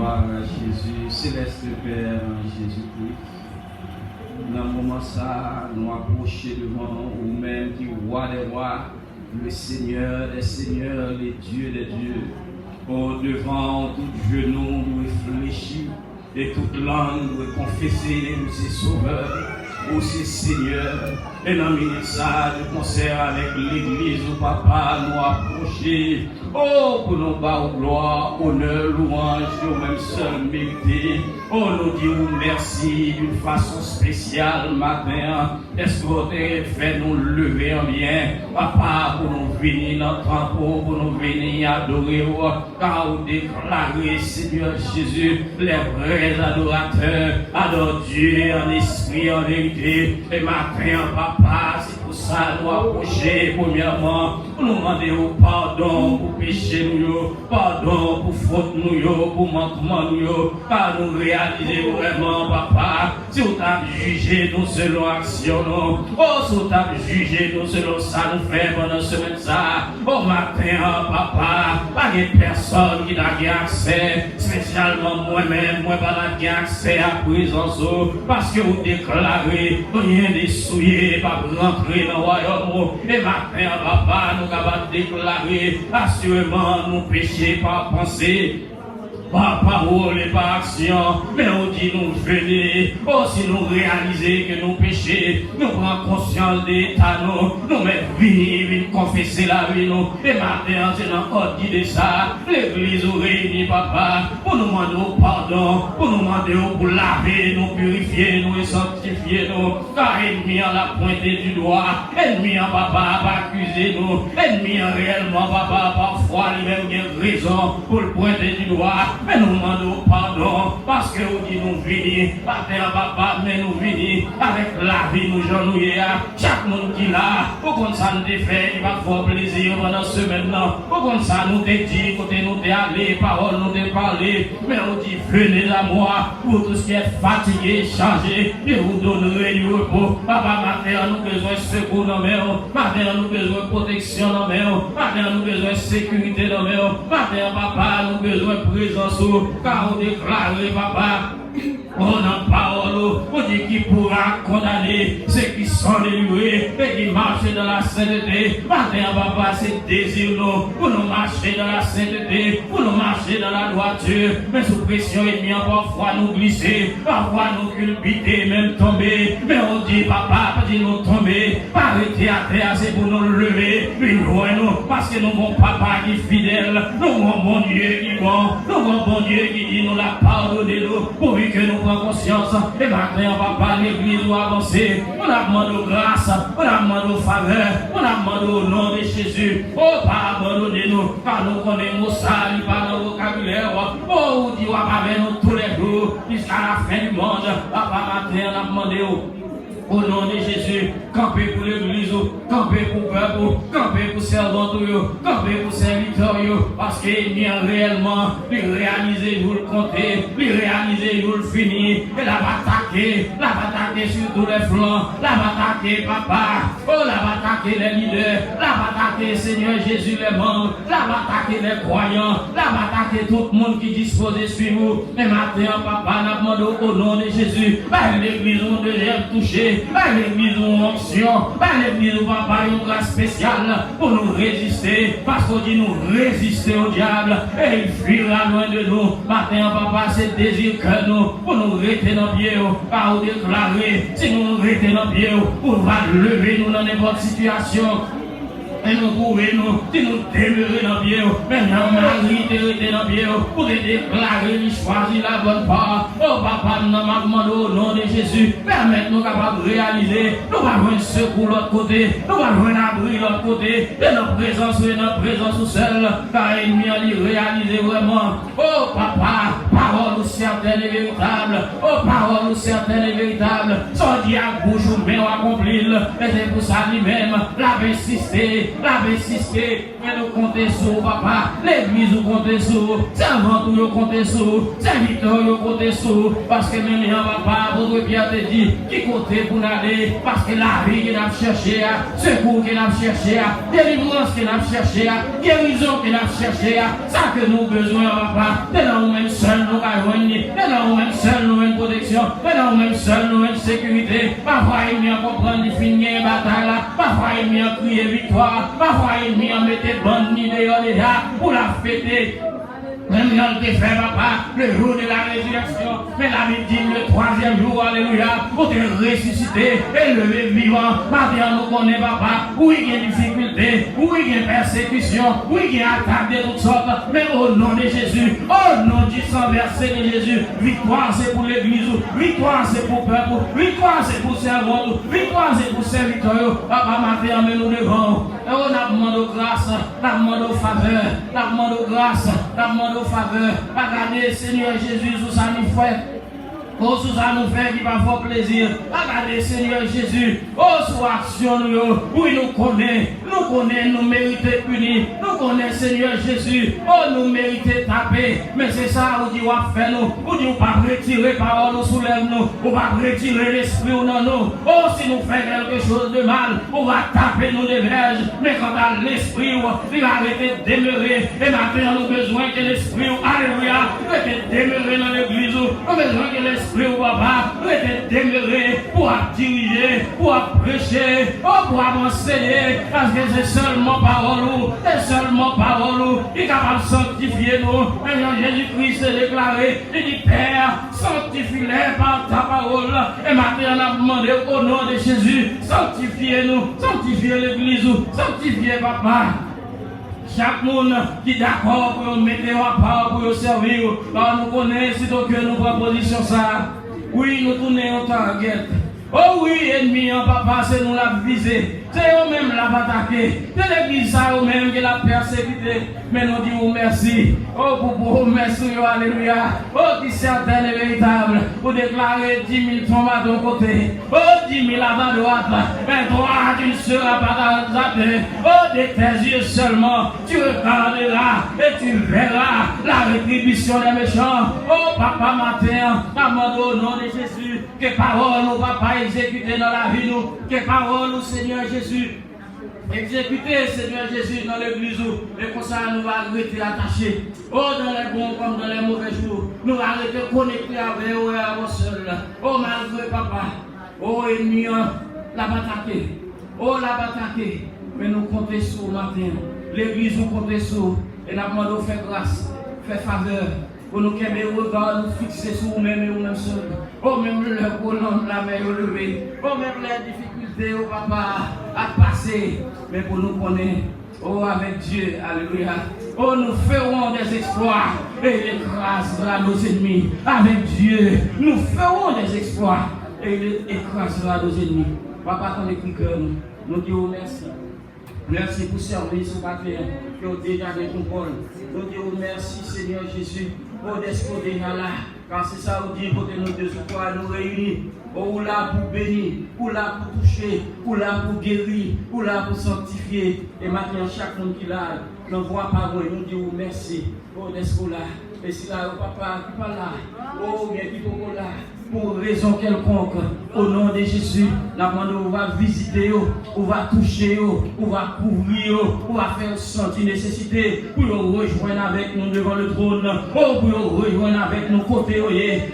Gloire à Jésus, céleste Père Jésus-Christ. Dans le moment ça, nous approchons devant vous-même qui roi des rois, le Seigneur des seigneurs, les dieux des dieux. Oh, devant tout genou, nous réfléchir et toute langue, nous confesser, nous c'est sauveur, nous c'est Seigneur. Et dans le ça, de concert avec l'église, au papa, nous approcher. Oh, pour nous battre gloire, honneur, louange, nous même seul mérité. Oh, nous disons merci d'une façon spéciale matin. Est-ce que vous avez fait nous lever en bien, papa, pour nous venir dans le temple, pour nous venir adorer, car vous déclarez, Seigneur Jésus, les vrais adorateurs, adore Dieu en esprit, en vérité. Et matin, papa, c'est pour ça nous approcher, premièrement, pour nous demander pardon pour péché nous, pardon pour faute nous, pour manquement nous, car nous réaliser vraiment, papa, si vous avez jugé nous selon action, oh, si vous avez jugé nous selon ça, nous fait pendant semaine ça, au matin, papa, pas de personne qui n'a accès, spécialement moi-même, moi pas accès à présence, parce que vous déclarez, rien de souillé, pas rentrer dans le royaume, et matin, papa, nous avons déclaré, assurément, nous péchés par pensée, par parole et par action, mais on dit nous venez, oh si nous réaliser que nous péchés, nous prenons conscience d'état nous mettons venir confesser la vie nous, et maintenant c'est dans l'ordre de ça, l'église nous réunit papa, pour nous demander pardon, pour nous demander pour laver, nous purifier, nous et sanctifier nous, car ennemi en la pointé du doigt, ennemi en papa va accuser nous, ennemi en réellement papa parfois lui-même a raison pour le pointer du doigt. Mais nous demandons pardon parce que vous dites nous venir, pas faire papa, mais nous venir avec la vie, nous genouiller. Chaque monde qui là, au compte ça nous fait, il va faire plaisir pendant ce maintenant. Au compte ça nous te dit, côté nous te allé, parole nous te parlé, mais on dit venez à moi pour tout ce qui est fatigué, changé, et vous donnerez du repos. Papa, maintenant nous besoin de secours dans mes mains, maintenant nous besoin de protection dans mes mains, maintenant nous besoin de sécurité dans mes mains, maintenant papa, nous besoin de présence. Car on déclare, papa, on a parole, on dit qui pourra condamner ceux qui sont délivrés et qui marchent dans la sainteté. Maintenant, papa, c'est désir nous, pour nous marcher dans la sainteté, pour nous marcher dans la droiture, mais sous pression et bien parfois nous glisser, parfois nous culpiter, même tomber. Mais on dit, papa, pas dit nous tomber, pas arrêter à terre, c'est pour nous lever, puis nous, parce que nous avons papa qui est fidèle, nous avons bon Dieu qui est bon, nous avons bon Dieu qui dit nous la pardonner nous, pourvu que nous prenions conscience. Et maintenant, papa, l'église doit avancer. On a demandé grâce, on a demandé faveur, on a demandé au nom de Jésus. Oh, pas abandonnez-nous, car nous connaissons ça, il pas dans le vocabulaire. Oh, on dit, on va avec nous tous les jours, jusqu'à la fin du monde. Papa, maintenant, on a demandé au nom de Jésus, camper pour l'église, camper pour peuple, camper pour servants, camper pour serviteurs, parce qu'il y a réellement, il réaliser, vous le compter, il réaliser, vous le finir, et la va attaquer sur tous les flancs, la va attaquer papa, oh la va attaquer les leaders, la va attaquer Seigneur Jésus les membres, la va attaquer les croyants, la va attaquer tout le monde qui dispose de suivre. Et maintenant, papa, n'a demandé au nom de Jésus, l'église on devient toucher. L'église ou onction, l'église ou papa une grâce spéciale pour nous résister, parce qu'on dit nous résister au diable et il fuira loin de nous. Matin, papa, c'est désir que nous, pour nous rester dans le pied, par vous déclarer, si nous restons dans le pied, on va lever nous dans n'importe situation. Et nous pouvons nous demeurer dans le pied, maintenant Marie te dans le pied, pour te déclarer, choisir la bonne part. Oh papa, nous avons demandé au nom de Jésus, permettez-nous capables de réaliser, nous allons un secours de l'autre côté, nous allons un abri de l'autre côté, et notre présence seule, car l'ennemi a dit réaliser vraiment. Oh papa, parole certaine et véritable, oh parole certaine et véritable, sans dire à bouche ou bien accomplir, et c'est pour ça lui-même, l'avait insisté. Mais nous comptons sur papa, l'église nous comptons sur, servants nous comptons sur, serviteurs nous comptons sur, parce que même papa, votre Pierre te dit, qui comptait pour aller, parce que la vie qu'il a cherché, secours qu'il a cherché, délivrance qu'il a cherché, guérison qu'il a cherché, ça que nous besoin papa, de nous-mêmes seuls nous mais non, même seul, nous, même sécurité. Parfois, il vient comprendre, il finit une bataille là. Parfois, il vient crier victoire. Parfois, il vient mettre bande dehors déjà pour la fêter. Même quand tu fait papa, le jour de la résurrection, mais la Bible dit le 3e jour, alléluia, pour te ressusciter et lever vivant. Maintenant, nous connaissons papa, où il y a des difficultés, où il y a des persécutions, où il y a attaques de toutes sortes, mais au nom de Jésus, au nom du sang versé de Jésus, victoire c'est pour l'église, victoire c'est pour le peuple, victoire c'est pour servant, victoire c'est pour serviteur. Papa, maintenant, nous devons, et on a demandé grâce, on a demandé faveur, on a demandé grâce, on a demandé faveur. Regardez, Seigneur Jésus, sous ça nous fait. Oh, sous ça nous fait qui va faire plaisir. Regardez, Seigneur Jésus. Oh, sous action nous, oui, nous connaissons, nous méritons punis. Nous connaissons, Seigneur Jésus. Oh, nous méritons taper. Mais c'est ça, vous dites, on fait nous. Vous dites, on va retirer parole, nous soulève nous. On va retirer l'esprit dans nous. Oh, si nous faisons quelque chose de mal, on va taper nous des verges. Mais quand à l'esprit, il va arrêter de demeurer. Et maintenant, nous avons besoin que l'esprit, alléluia, arrête de demeurer dans l'église. Nous avons besoin que l'esprit, papa, arrête de demeurer pour diriger, pour prêcher, pour enseigner. Parce que c'est seulement parole, c'est seulement parole. Il est capable de sanctifier nous. Maintenant, Jésus-Christ s'est déclaré, il dit, Père, sanctifie-les par ta parole. Et maintenant, on a demandé au nom de Jésus, sanctifiez-nous, sanctifiez l'église, sanctifiez papa. Chaque monde qui est d'accord pour mettre en part pour le servir, nous connaissons que nous prenons position ça. Oui, nous tournons en temps guette. Oh oui, ennemi, papa, c'est nous la viser. C'est eux-mêmes la attaquer. C'est l'église ça eux-mêmes qui l'a persécuté. Mais nous disons merci. Oh, pour merci, alléluia. Oh, qui certain et véritable. Pour déclarer 10 000 tombes à ton côté. Oh, 10 000 à ta droite. Mais toi, tu ne seras pas zappé. Oh, de tes yeux seulement, tu regarderas et tu verras la rétribution des méchants. Oh, papa, matin, demande au nom de Jésus que parole nous va pas exécuter dans la vie, nous. Que parole, Seigneur Jésus. Exécuter, Seigneur Jésus, dans l'église, et pour ça, nous allons rester attachés. Oh, dans les bons comme dans les mauvais jours, nous allons rester connectés avec eux et à vous seuls. Oh, malgré papa, oh, ennemi, la bataille. Oh, la bataille. Mais nous comptons sur le matin. L'église, nous comptons sur. Et nous demandons de faire grâce, faire faveur. Pour nous qu'aimer le regard, nous fixer sur nous-mêmes et nous-mêmes seuls. Oh, même le colonne, la main relevée. Oh, même les difficultés, oh papa, à passer. Mais pour nous connaître, oh, avec Dieu, alléluia. Oh, nous ferons des exploits et il écrasera nos ennemis. Avec Dieu, nous ferons des exploits et il écrasera nos ennemis. Papa, ton écrit cœur, nous disons merci. Merci pour service au matin que vous déjà avec ton Paul. Nous disons merci, Seigneur Jésus. Oh, d'être déjà là, quand c'est ça, vous dites, que nous deux ou trois nous réunis. Oh, là pour bénir, ou là pour toucher, ou là pour guérir, ou là pour sanctifier. Et maintenant, chaque monde qui l'a, nous voit par vous, nous disons merci. Oh, d'être là. Et si là, papa, qui parle là, oh, bien qui est là. Pour raison quelconque, au nom de Jésus, on va visiter, on va toucher, on va couvrir, on va faire sentir nécessité pour nous rejoindre avec nous devant le trône, pour nous rejoindre avec nous côté,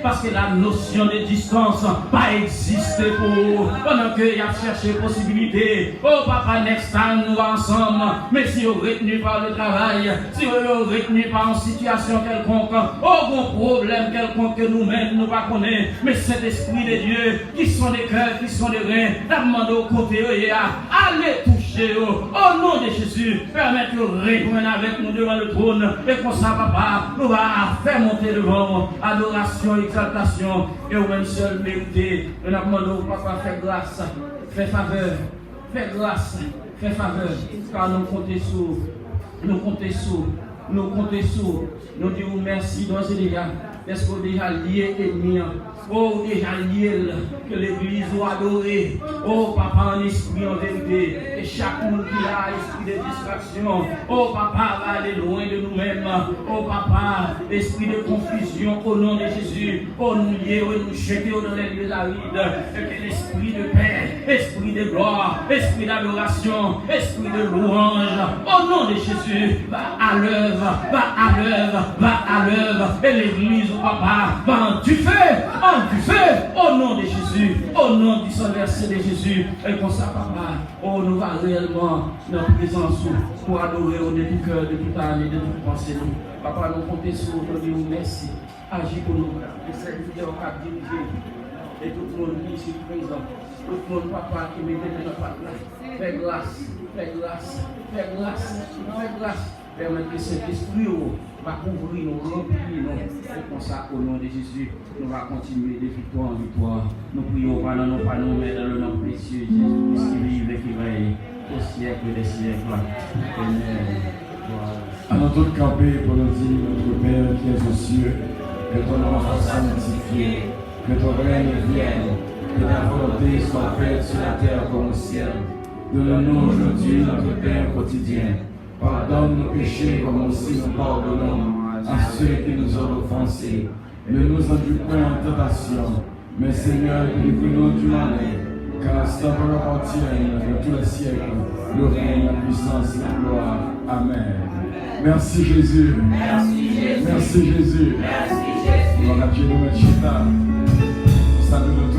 parce que la notion de distance pas existe pour pendant qu'il y a cherché possibilité. Oh papa, next time nous ensemble, mais si on est retenu par le travail, si on est retenu par une situation quelconque, bon problème quelconque que nous-mêmes nous pas connaître. Mais cet esprit de Dieu, qui sont des cœurs, qui sont des reins, demande au côté, allez toucher, au nom de Jésus, permettez de rejoindre avec nous devant le trône, et comme ça, papa, nous va faire monter devant, adoration, exaltation, et au même seul mérité, nous demandons, papa, fais grâce, fais faveur, fais grâce, fais faveur, car nous comptons sur, nous comptons sur, nous comptons sur, nous disons merci dans ce déjà, est-ce qu'on est déjà lié ennemi? Oh, déjà lié que l'église soit adorée. Oh, papa, en esprit, en vérité. Et chaque monde qui a esprit de distraction. Oh papa, va aller loin de nous-mêmes. Oh papa, esprit de confusion au nom de Jésus. Oh nous lier, oh nous jeter dans les lieux arides. Et que l'esprit de paix, esprit de gloire, esprit d'adoration, esprit de louange, au nom de Jésus, va à l'œuvre, va à l'œuvre, va à l'œuvre. Et l'église, oh papa, va en du feu, au nom de Jésus, au nom du sang versé de Jésus. Et comme ça, papa, oh nous va réellement notre présence pour adorer de tout cœur, de toute âme et de toute pensée. Papa, nous comptons sur toi, nous merci. Agis pour nous, les serviteurs qui dirigent, et tout le monde qui est ici présent, tout le monde, papa, qui met dans notre là. Fais grâce, fais grâce, fais grâce, fais grâce. Permets que cet esprit va couvrir nous, remplir nous. Et comme ça, au nom de Jésus, nous allons continuer de victoire en victoire. Nous prions pas dans nos panneaux, mais dans le nom précieux de Jésus qui vive et qui règne au siècle des siècles. Amen. Allons tous camper pour nous dire, notre Père qui es aux cieux, que ton nom soit sanctifié, que ton règne vienne, que ta volonté soit faite sur la terre comme au ciel. Donne-nous aujourd'hui notre pain quotidien. Pardonne nos péchés comme aussi nous pardonnons à ceux qui nous ont offensés. Ne nous induis pas en tentation, mais Seigneur, délivre-nous du malin, car c'est ta parole appartienne dans tous les siècles, le règne, la puissance et la gloire. Amen. Merci Jésus. Merci Jésus. Merci Jésus. Merci Jésus. Gloire à Dieu, nous,